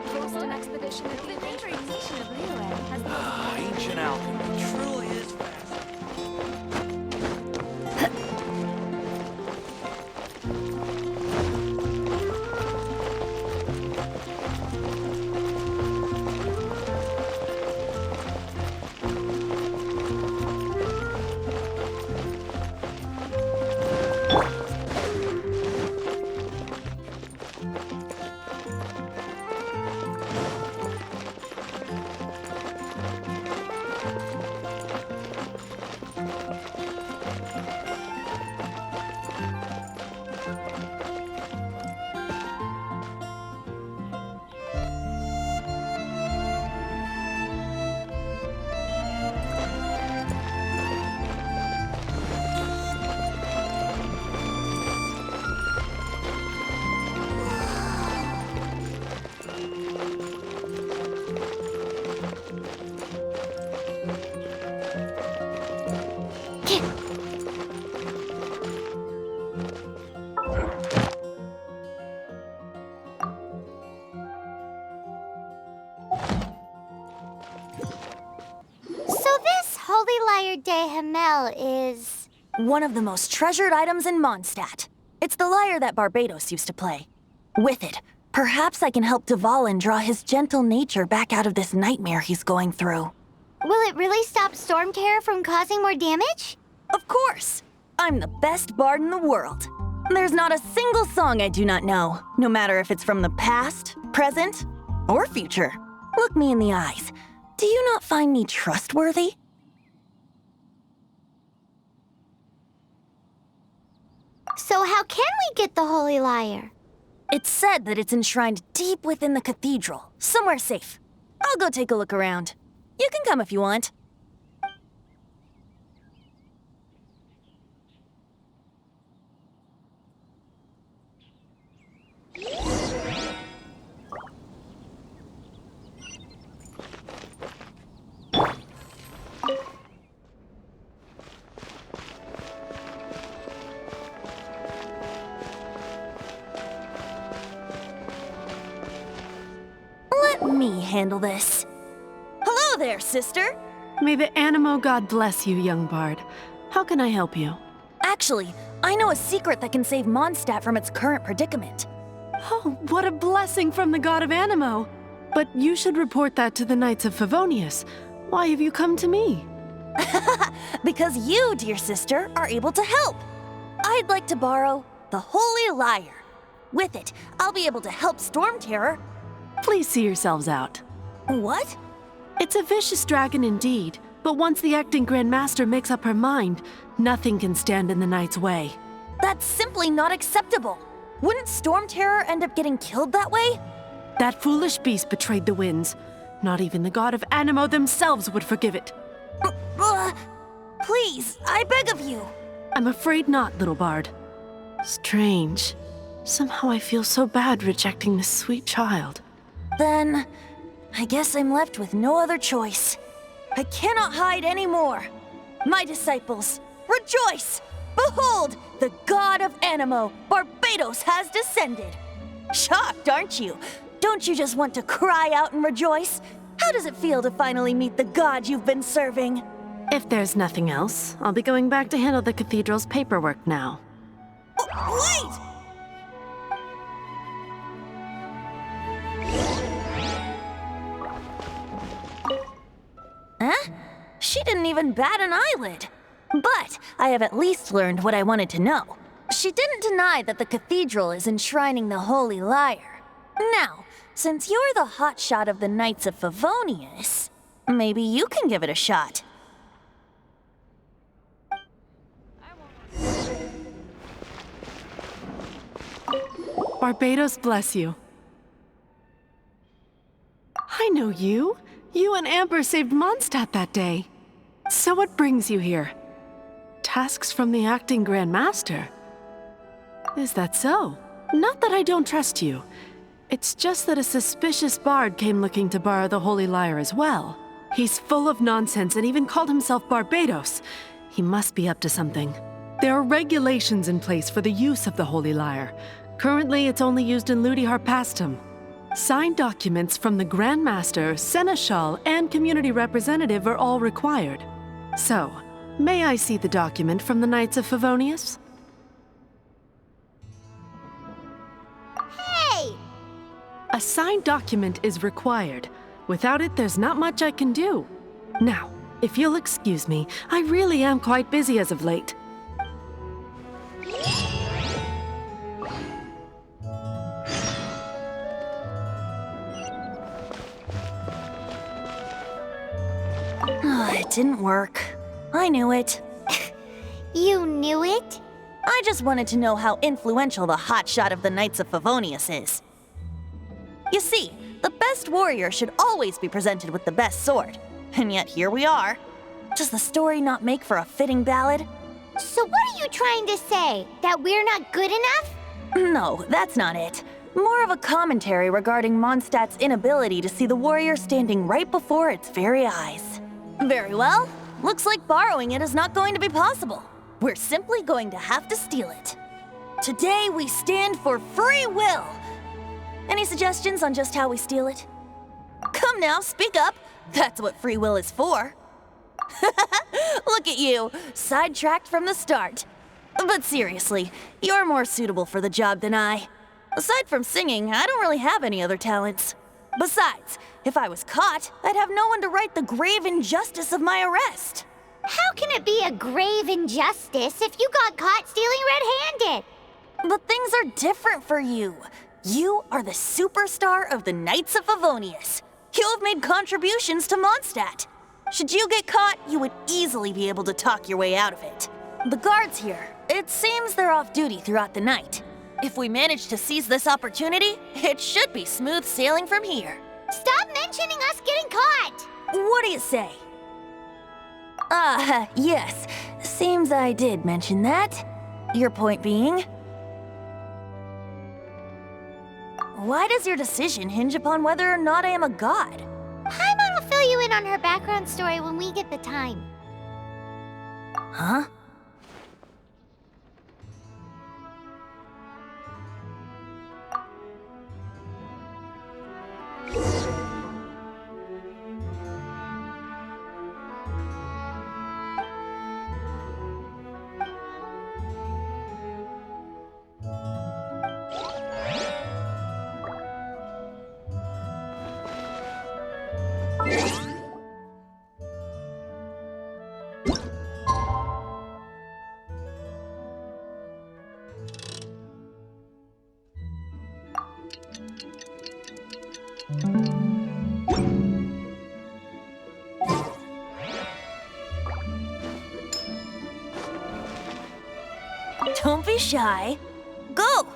Post an expedition of the adventuring nation of Lyre has the Ancient alchemy truly is fascinating. Lyre de Hamel is... one of the most treasured items in Mondstadt. It's the lyre that Barbados used to play. With it, perhaps I can help Dvalin draw his gentle nature back out of this nightmare he's going through. Will it really stop Storm Terror from causing more damage? Of course! I'm the best bard in the world. There's not a single song I do not know, no matter if it's from the past, present, or future. Look me in the eyes. Do you not find me trustworthy? So how can we get the Holy Lyre? It's said that it's enshrined deep within the cathedral, somewhere safe. I'll go take a look around. You can come if you want. Let me handle this. Hello there, sister! May the Animo God bless you, young bard. How can I help you? Actually, I know a secret that can save Mondstadt from its current predicament. Oh, what a blessing from the god of Animo! But you should report that to the Knights of Favonius. Why have you come to me? Because you, dear sister, are able to help. I'd like to borrow the Holy Lyre. With it, I'll be able to help Storm Terror. Please see yourselves out. What? It's a vicious dragon indeed, but once the acting Grand Master makes up her mind, nothing can stand in the Knight's way. That's simply not acceptable. Wouldn't Storm Terror end up getting killed that way? That foolish beast betrayed the winds. Not even the god of Animo themselves would forgive it. Please, I beg of you. I'm afraid not, little bard. Strange. Somehow I feel so bad rejecting this sweet child. Then, I guess I'm left with no other choice. I cannot hide anymore. My disciples, rejoice! Behold, the god of Animo, Barbados, has descended. Shocked, aren't you? Don't you just want to cry out and rejoice? How does it feel to finally meet the god you've been serving? If there's nothing else, I'll be going back to handle the cathedral's paperwork now. Wait! Huh? She didn't even bat an eyelid. But I have at least learned what I wanted to know. She didn't deny that the cathedral is enshrining the Holy Lyre. Now, since you're the hotshot of the Knights of Favonius, maybe you can give it a shot. Barbados bless you. I know you. You and Amber saved Mondstadt that day. So what brings you here? Tasks from the acting Grand Master? Is that so? Not that I don't trust you. It's just that a suspicious bard came looking to borrow the Holy Lyre as well. He's full of nonsense and even called himself Barbados. He must be up to something. There are regulations in place for the use of the Holy Lyre. Currently, it's only used in Ludi Harpastum. Signed documents from the Grand Master, Seneschal, and community representative are all required. So, may I see the document from the Knights of Favonius? Hey! A signed document is required. Without it, there's not much I can do. Now, if you'll excuse me, I really am quite busy as of late. It didn't work. I knew it. You knew it? I just wanted to know how influential the hotshot of the Knights of Favonius is. You see, the best warrior should always be presented with the best sword. And yet here we are. Does the story not make for a fitting ballad? So what are you trying to say? That we're not good enough? No, that's not it. More of a commentary regarding Mondstadt's inability to see the warrior standing right before its very eyes. Very well. Looks like borrowing it is not going to be possible. We're simply going to have to steal it. Today we stand for free will. Any suggestions on just how we steal it? Come now, speak up. That's what free will is for. Look at you, sidetracked from the start. But seriously, you're more suitable for the job than I. Aside from singing, I don't really have any other talents. Besides, if I was caught, I'd have no one to right the grave injustice of my arrest. How can it be a grave injustice if you got caught stealing red-handed? But things are different for you. You are the superstar of the Knights of Favonius. You have made contributions to Mondstadt. Should you get caught, you would easily be able to talk your way out of it. The guards here, it seems they're off duty throughout the night. If we manage to seize this opportunity, it should be smooth sailing from here. Stop mentioning us getting caught! What do you say? Yes. Seems I did mention that. Your point being? Why does your decision hinge upon whether or not I am a god? Paimon will fill you in on her background story when we get the time. Huh? Don't be shy. Go!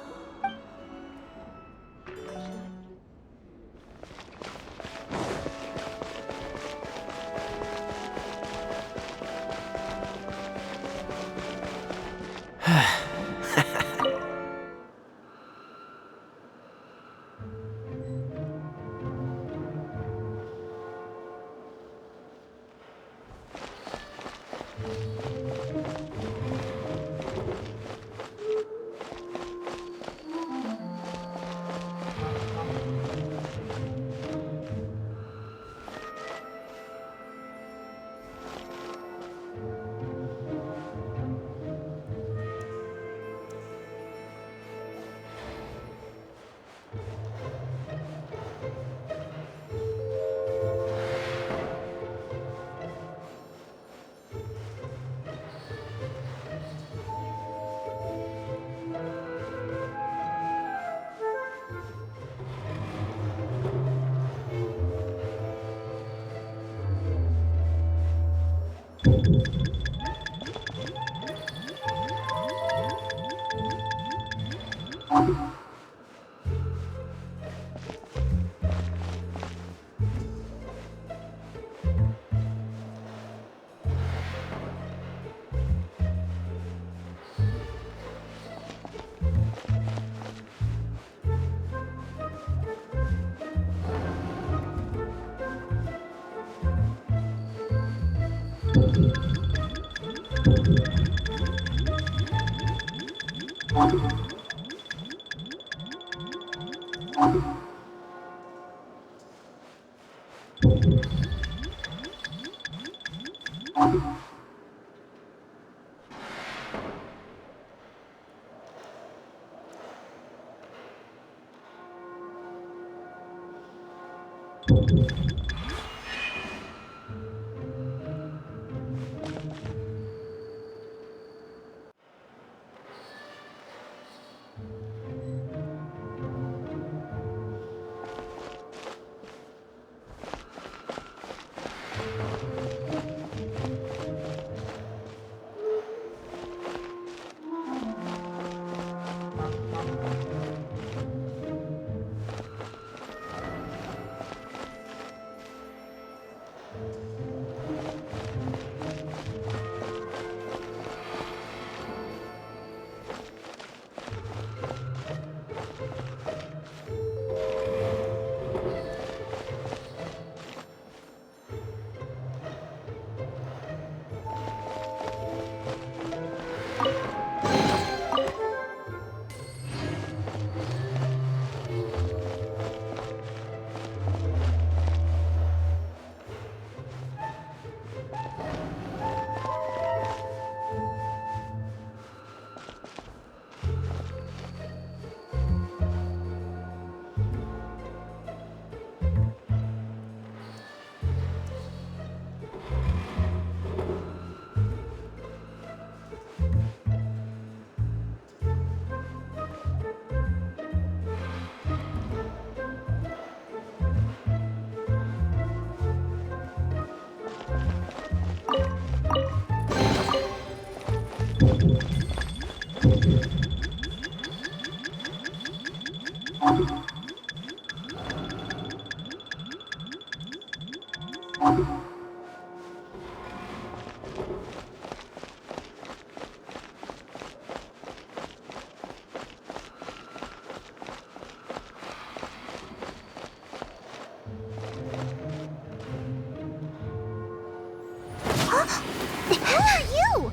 The hell are you?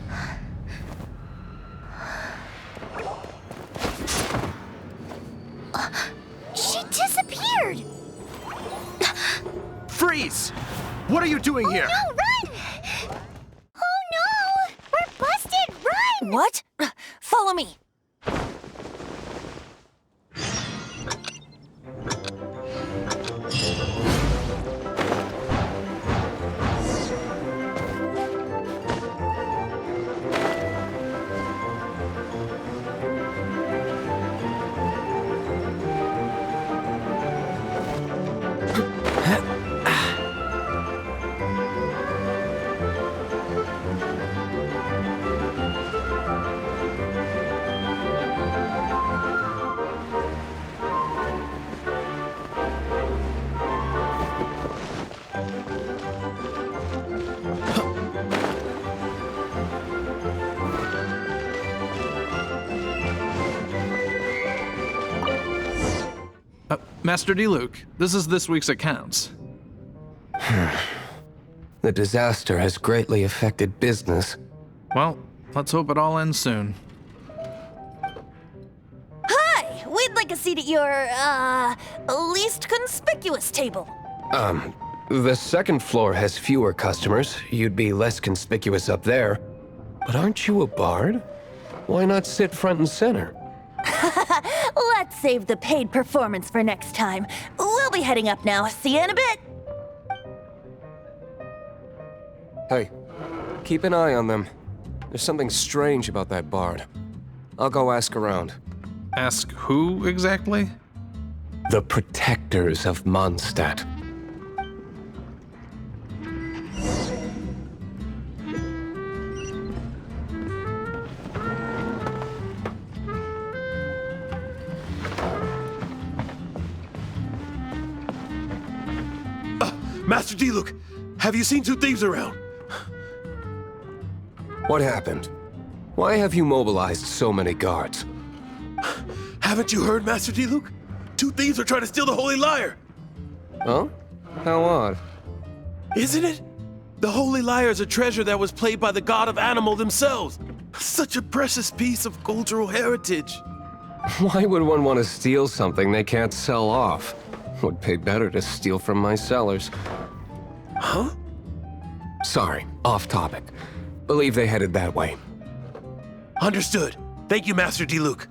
She disappeared! Freeze! What are you doing here? No, run! Oh no! We're busted! Run! What? Follow me. Master D-Luke, this is this week's accounts. The disaster has greatly affected business. Well, let's hope it all ends soon. Hi! We'd like a seat at your, least conspicuous table. The second floor has fewer customers. You'd be less conspicuous up there. But aren't you a bard? Why not sit front and center? Let's save the paid performance for next time. We'll be heading up now. See you in a bit. Hey, keep an eye on them. There's something strange about that bard. I'll go ask around. Ask who exactly? The protectors of Mondstadt. Master D-Luke, have you seen two thieves around? What happened? Why have you mobilized so many guards? Haven't you heard, Master D-Luke? Two thieves are trying to steal the Holy Lyre! Huh? How odd. Isn't it? The Holy Lyre is a treasure that was played by the god of animal themselves. Such a precious piece of cultural heritage. Why would one want to steal something they can't sell off? Would pay better to steal from my cellars. Huh? Sorry, off topic. Believe they headed that way. Understood. Thank you, Master Diluc.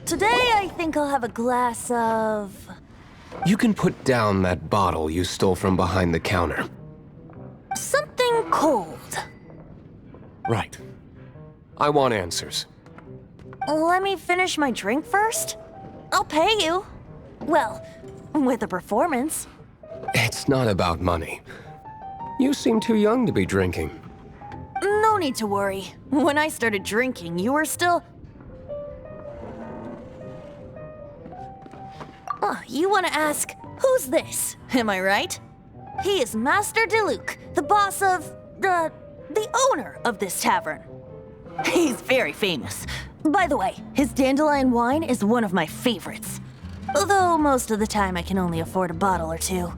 Today, I think I'll have a glass of... You can put down that bottle you stole from behind the counter. something cold. Right. I want answers. Let me finish my drink first. I'll pay you. Well, with a performance. It's not about money. You seem too young to be drinking. No need to worry. When I started drinking, you were still... Oh, you want to ask, who's this? Am I right? He is Master Diluc, the boss of... the owner of this tavern. He's very famous. By the way, his dandelion wine is one of my favorites. Although most of the time I can only afford a bottle or two.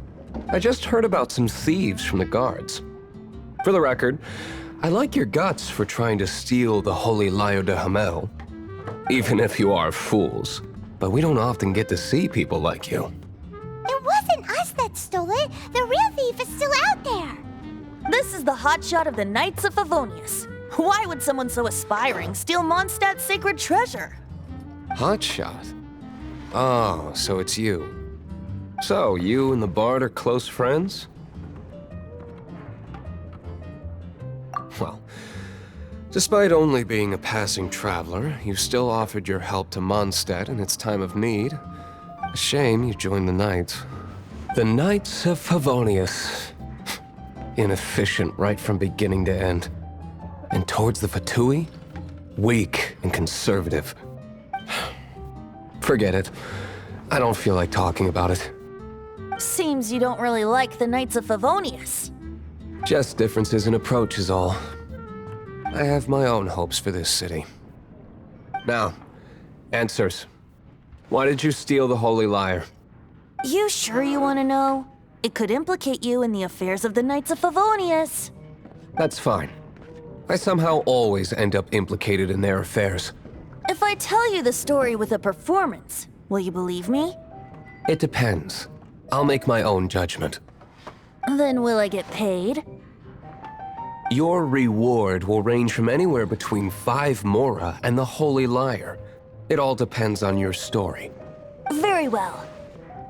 I just heard about some thieves from the guards. For the record, I like your guts for trying to steal the holy Lyre de Hamel. Even if you are fools. But we don't often get to see people like you. It wasn't us that stole it. The real thief is still out there. This is the hotshot of the Knights of Favonius. Why would someone so aspiring steal Mondstadt's sacred treasure? Hotshot? Oh, so it's you. So, you and the Bard are close friends? Well, despite only being a passing traveler, you still offered your help to Mondstadt in its time of need. A shame you joined the Knights. The Knights of Favonius. Inefficient right from beginning to end. And towards the Fatui, weak and conservative. Forget it. I don't feel like talking about it. Seems you don't really like the Knights of Favonius. Just differences in approach is all. I have my own hopes for this city. Now, answers. Why did you steal the Holy Lyre? You sure you want to know? It could implicate you in the affairs of the Knights of Favonius. That's fine. I somehow always end up implicated in their affairs. If I tell you the story with a performance, will you believe me? It depends. I'll make my own judgment. Then will I get paid? Your reward will range from anywhere between 5 Mora and the Holy Lyre. It all depends on your story. Very well.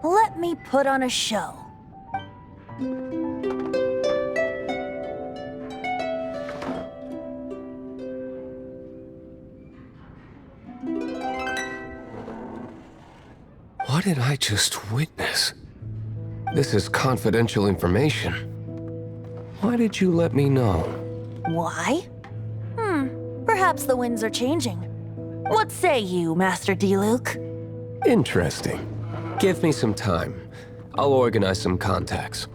Let me put on a show. What did I just witness? This is confidential information. Why did you let me know? Why? Perhaps the winds are changing. What say you, Master Diluc? Interesting. Give me some time. I'll organize some contacts.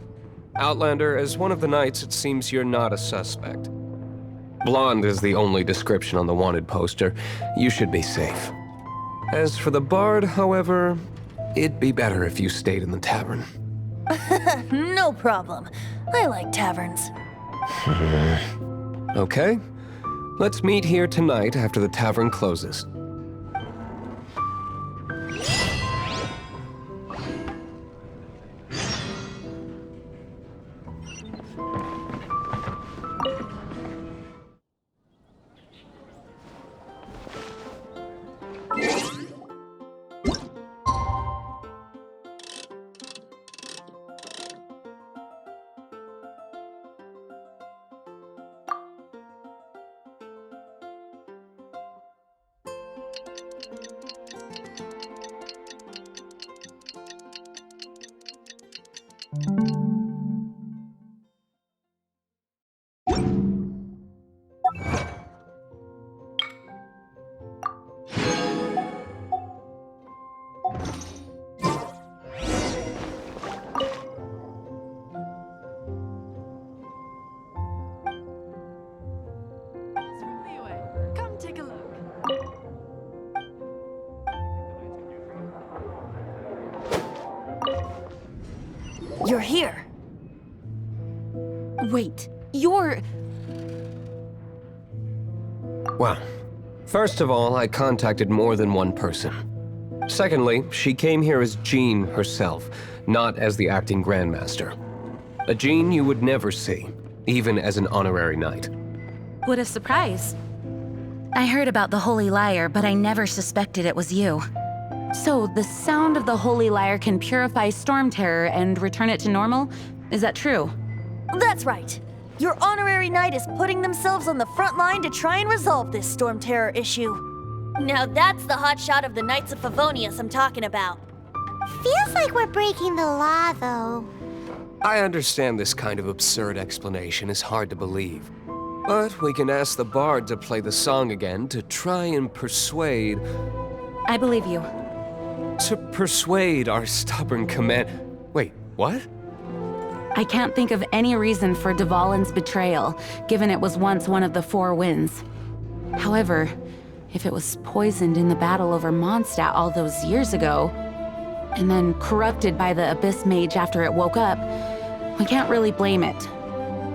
Outlander, as one of the knights, it seems you're not a suspect. Blonde is the only description on the wanted poster. You should be safe. As for the Bard, however, it'd be better if you stayed in the tavern. No problem. I like taverns. Okay. Let's meet here tonight after the tavern closes. From Lyre. Come take a look. You're here. Wait, you're... Well, first of all, I contacted more than one person. Secondly, she came here as Jean herself, not as the acting Grandmaster. A Jean you would never see, even as an honorary knight. What a surprise. I heard about the Holy Lyre, but I never suspected it was you. So, the sound of the Holy Lyre can purify Storm Terror and return it to normal? Is that true? That's right. Your honorary knight is putting themselves on the front line to try and resolve this Storm Terror issue. Now that's the hotshot of the Knights of Favonius I'm talking about. Feels like we're breaking the law, though. I understand this kind of absurd explanation is hard to believe. But we can ask the bard to play the song again to try and persuade... I believe you. To persuade our stubborn command... Wait, what? I can't think of any reason for Dvalin's betrayal, given it was once one of the Four Winds. However, if it was poisoned in the battle over Mondstadt all those years ago, and then corrupted by the Abyss Mage after it woke up, we can't really blame it.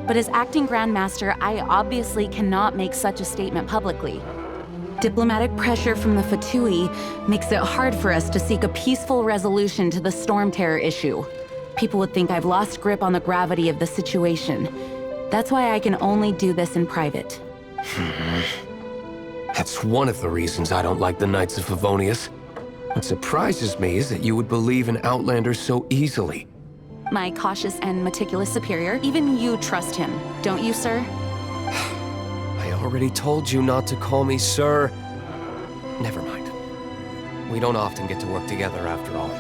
But as acting Grandmaster, I obviously cannot make such a statement publicly. Diplomatic pressure from the Fatui makes it hard for us to seek a peaceful resolution to the Storm Terror issue. People would think I've lost grip on the gravity of the situation. That's why I can only do this in private. That's one of the reasons I don't like the Knights of Favonius. What surprises me is that you would believe in Outlander so easily. My cautious and meticulous superior, even you trust him, don't you, sir? I already told you not to call me sir. Never mind. We don't often get to work together after all.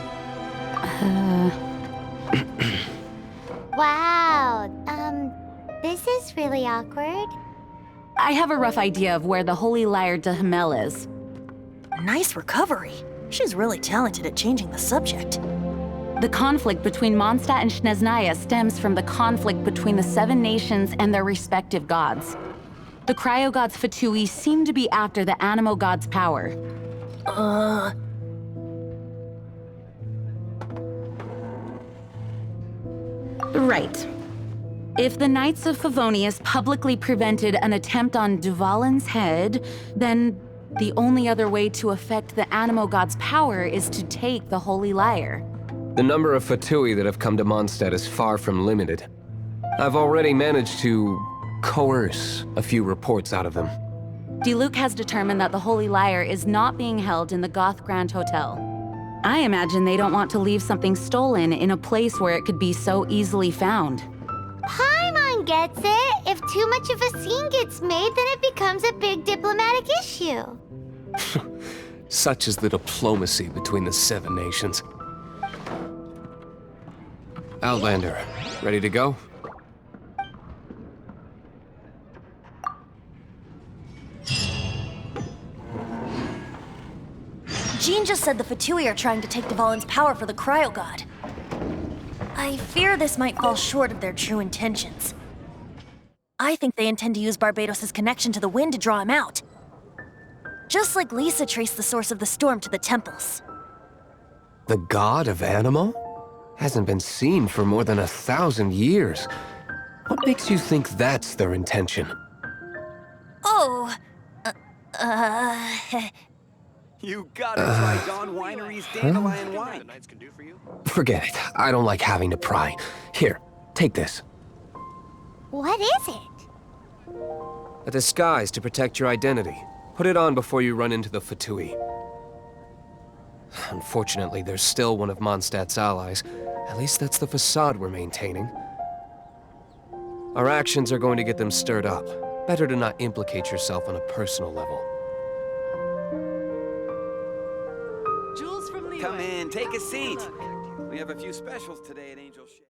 Wow, this is really awkward. I have a rough idea of where the Holy Lyre de Himmel is. Nice recovery. She's really talented at changing the subject. The conflict between Mondstadt and Snezhnaya stems from the conflict between the Seven Nations and their respective gods. The cryo-gods Fatui seem to be after the Animo god's power. Right. If the Knights of Favonius publicly prevented an attempt on Dvalin's head, then the only other way to affect the Animo god's power is to take the Holy Lyre. The number of Fatui that have come to Mondstadt is far from limited. I've already managed to coerce a few reports out of them. Diluc has determined that the Holy Lyre is not being held in the Goth Grand Hotel. I imagine they don't want to leave something stolen in a place where it could be so easily found. Paimon gets it. If too much of a scene gets made, then it becomes a big diplomatic issue. Such is the diplomacy between the Seven Nations. Outlander, ready to go? Jean just said the Fatui are trying to take Dvalin's power for the Cryo God. I fear this might fall short of their true intentions. I think they intend to use Barbados' connection to the wind to draw him out. Just like Lisa traced the source of the storm to the temples. The god of Animo? Hasn't been seen for more than 1,000 years. What makes you think that's their intention? Oh, You gotta try Dawn Winery's Dandelion wine. Forget it. I don't like having to pry. Here, take this. What is it? A disguise to protect your identity. Put it on before you run into the Fatui. Unfortunately, there's still one of Mondstadt's allies. At least that's the facade we're maintaining. Our actions are going to get them stirred up. Better to not implicate yourself on a personal level. Come in, take a seat. We have a few specials today at Angel Shade.